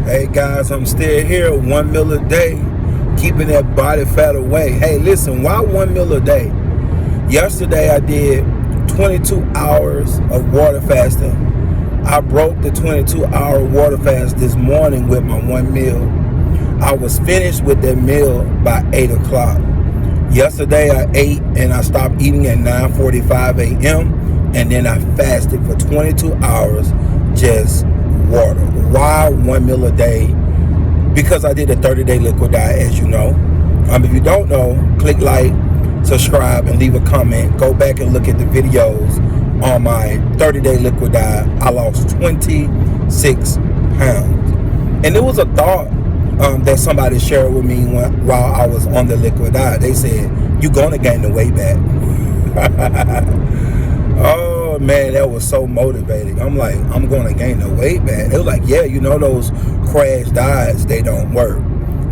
Hey guys, I'm still here, 1 meal a day, keeping that body fat away. Hey, listen, why 1 meal a day? Yesterday I did 22 hours of water fasting. I broke the 22-hour water fast this morning with my 1 meal. I was finished with that meal by 8 o'clock. Yesterday I ate and I stopped eating at 9:45 a.m. and then I fasted for 22 hours, just water. Why 1 meal a day? Because I did a 30-day liquid diet, as you know. If you don't know, click like, subscribe, and leave a comment. Go back and look at the videos on my 30-day liquid diet. I lost 26 pounds. And it was a thought that somebody shared with me while I was on the liquid diet. They said, you're going to gain the weight back. Oh man, that was so motivating. I'm like, I'm going to gain the weight back. They were like, yeah, you know those crash diets, they don't work.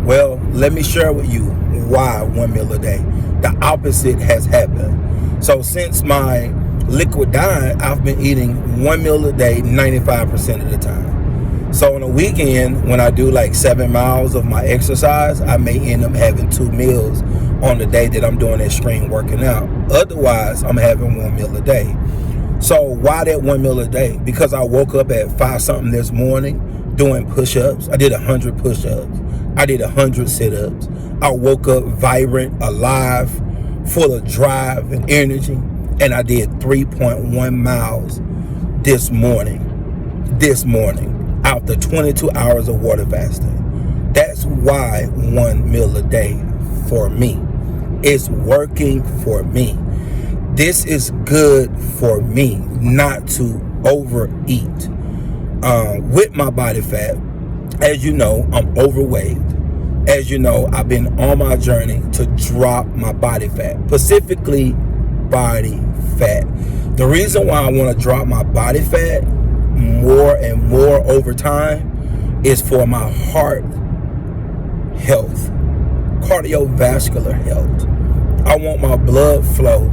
Well, let me share with you why 1 meal a day. The opposite has happened. So since my liquid diet, I've been eating 1 meal a day 95% of the time. So on a weekend, when I do like 7 miles of my exercise, I may end up having 2 meals on the day that I'm doing extreme working out. Otherwise, I'm having 1 meal a day. So why that 1 meal a day? Because I woke up at 5 something this morning doing push-ups. I did 100 push-ups. I did 100 sit-ups. I woke up vibrant, alive, full of drive and energy. And I did 3.1 miles this morning, after 22 hours of water fasting. That's why 1 meal a day for me. It's working for me. This is good for me not to overeat. With my body fat, as you know, I'm overweight. As you know, I've been on my journey to drop my body fat, specifically body fat. The reason why I want to drop my body fat more and more over time is for my heart health, cardiovascular health. I want my blood flow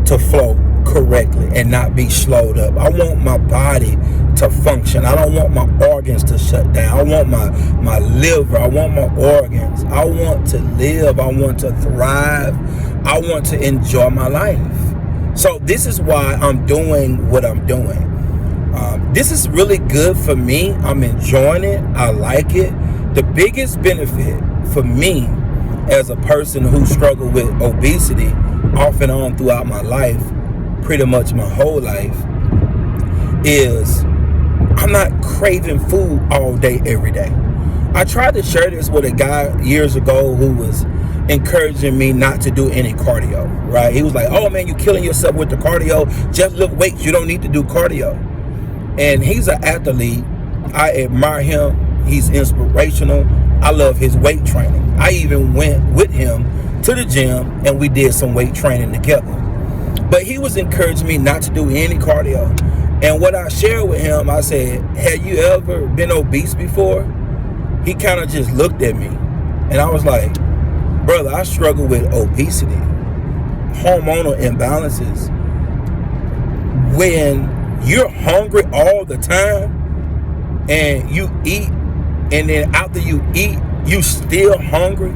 to flow correctly and not be slowed up. I want my body to function. I don't want my organs to shut down. I want my liver. I want my organs. I want to live. I want to thrive. I want to enjoy my life. So this is why I'm doing what I'm doing. This is really good for me. I'm enjoying it. I like it. The biggest benefit for me as a person who struggled with obesity off and on throughout my life, pretty much my whole life, is I'm not craving food all day, every day. I tried to share this with a guy years ago who was encouraging me not to do any cardio, right? He was like, oh man, you're killing yourself with the cardio. Just lift weights. You don't need to do cardio. And he's an athlete. I admire him. He's inspirational. I love his weight training. I even went with him to the gym and we did some weight training together. But he was encouraging me not to do any cardio. And what I shared with him, I said, have you ever been obese before? He kind of just looked at me. And I was like, brother, I struggle with obesity, hormonal imbalances. When you're hungry all the time and you eat, and then after you eat, you still hungry,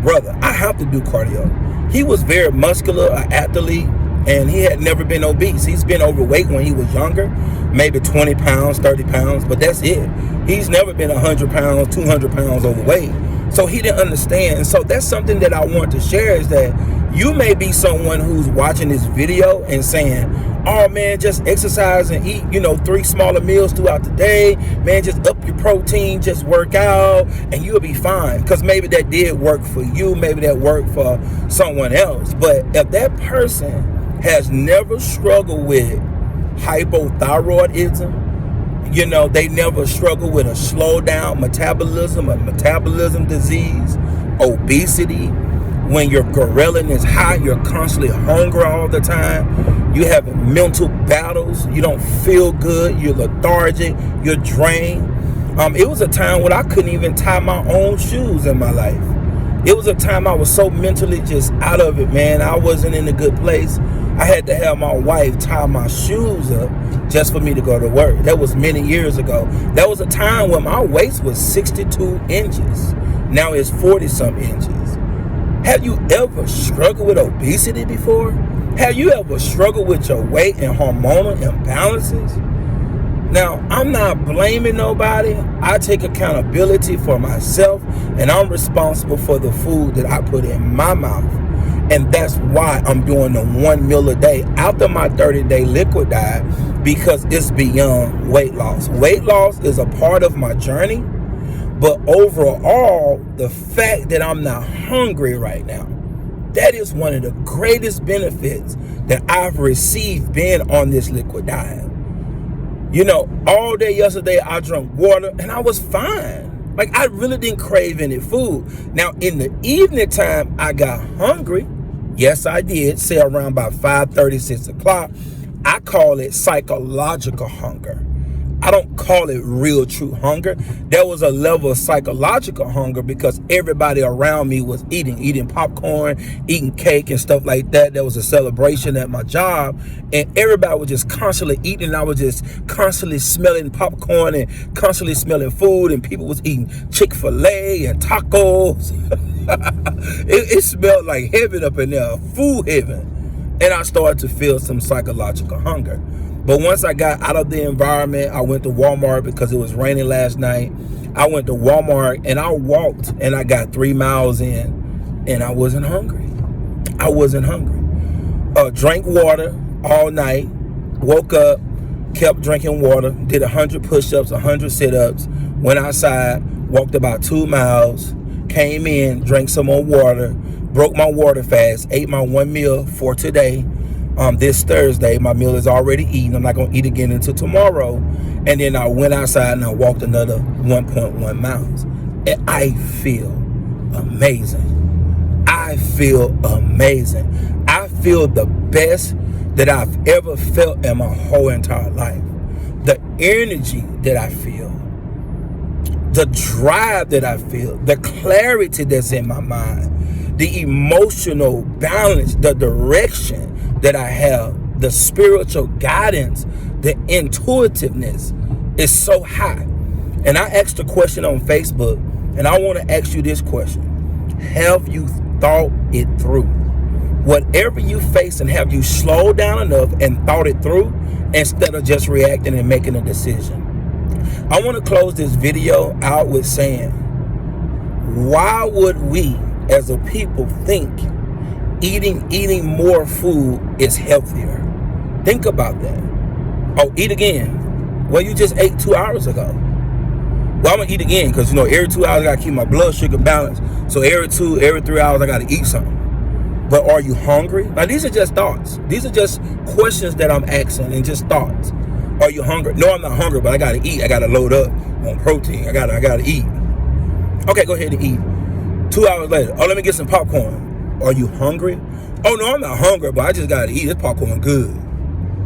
brother, I have to do cardio. He was very muscular, an athlete, and he had never been obese. He's been overweight when he was younger, maybe 20 pounds, 30 pounds, but that's it. He's never been 100 pounds, 200 pounds overweight. So he didn't understand. And so that's something that I want to share, is that you may be someone who's watching this video and saying, oh man, just exercise and eat, 3 smaller meals throughout the day. Man, just up your protein, just work out, and you'll be fine. Because maybe that did work for you. Maybe that worked for someone else. But if that person has never struggled with hypothyroidism, they never struggle with a slowed down metabolism, a metabolism disease, obesity. When your ghrelin is high, you're constantly hungry all the time. You have mental battles. You don't feel good. You're lethargic. You're drained. It was a time when I couldn't even tie my own shoes in my life. It was a time I was so mentally just out of it, man. I wasn't in a good place. I had to have my wife tie my shoes up just for me to go to work. That was many years ago. That was a time when my waist was 62 inches. Now it's 40 some inches. Have you ever struggled with obesity before? Have you ever struggled with your weight and hormonal imbalances? Now, I'm not blaming nobody. I take accountability for myself, and I'm responsible for the food that I put in my mouth. And that's why I'm doing the 1 meal a day after my 30-day liquid diet, because it's beyond weight loss. Weight loss is a part of my journey, but overall, the fact that I'm not hungry right now, that is one of the greatest benefits that I've received being on this liquid diet. You know, all day yesterday I drank water and I was fine. Like, I really didn't crave any food. Now, in the evening time, I got hungry. Yes, I did. Say around about 5:30, 6 o'clock. I call it psychological hunger. I don't call it real true hunger. There was a level of psychological hunger because everybody around me was eating popcorn, eating cake and stuff like that. There was a celebration at my job and everybody was just constantly eating. And I was just constantly smelling popcorn and constantly smelling food, and people was eating Chick-fil-A and tacos. It smelled like heaven up in there, food heaven. And I started to feel some psychological hunger. But once I got out of the environment, I went to Walmart because it was raining last night. I went to Walmart and I walked and I got 3 miles in and I wasn't hungry. I wasn't hungry. Drank water all night, woke up, kept drinking water, did 100 push-ups, 100 sit-ups, went outside, walked about 2 miles, came in, drank some more water, broke my water fast, ate my 1 meal for today. This Thursday, my meal is already eaten. I'm not going to eat again until tomorrow. And then I went outside and I walked another 1.1 miles. And I feel amazing. I feel amazing. I feel the best that I've ever felt in my whole entire life. The energy that I feel, the drive that I feel, the clarity that's in my mind, the emotional balance, the direction that I have, the spiritual guidance, the intuitiveness is so high. And I asked a question on Facebook, and I want to ask you this question. Have you thought it through? Whatever you face, and have you slowed down enough and thought it through instead of just reacting and making a decision? I want to close this video out with saying, why would we as a people think eating more food is healthier? Think about that. Oh, eat again. Well, you just ate 2 hours ago. Well, I'm gonna eat again because, you know, every 2 hours I gotta keep my blood sugar balanced. So every 3 hours I gotta eat something. But are you hungry? Now, these are just thoughts. These are just questions that I'm asking and just thoughts. Are you hungry? No, I'm not hungry, but I gotta eat. I gotta load up on protein. I gotta eat. Okay, go ahead and eat. 2 hours later, oh, let me get some popcorn. Are you hungry? Oh, no, I'm not hungry, but I just gotta eat. This popcorn good.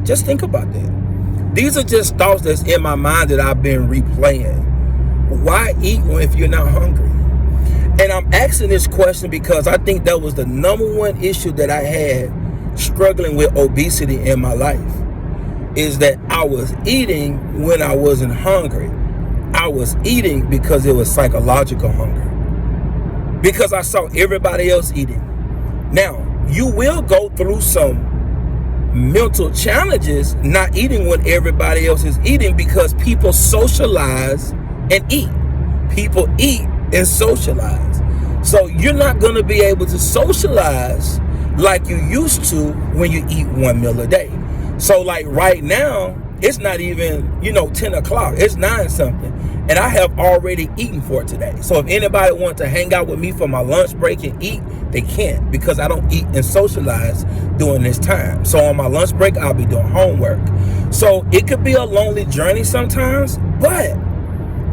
Just think about that. These are just thoughts that's in my mind that I've been replaying. Why eat if you're not hungry? And I'm asking this question because I think that was the #1 issue that I had struggling with obesity in my life, is that I was eating when I wasn't hungry. I was eating because it was psychological hunger, because I saw everybody else eating. Now, you will go through some mental challenges not eating when everybody else is eating, because people socialize and eat. People eat and socialize. So you're not going to be able to socialize like you used to when you eat 1 meal a day. So like right now, it's not even, 10 o'clock. It's 9 something. And I have already eaten for today. So if anybody wants to hang out with me for my lunch break and eat, they can't, because I don't eat and socialize during this time. So on my lunch break, I'll be doing homework. So it could be a lonely journey sometimes, but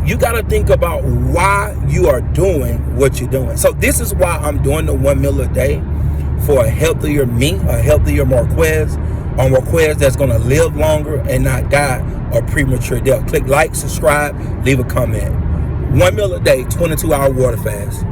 you got to think about why you are doing what you're doing. So this is why I'm doing the 1 meal a day, for a healthier me, a healthier Marquez, a Marquez that's going to live longer and not die a premature death. Click like, subscribe, leave a comment. 1 meal a day, 22-hour water fast.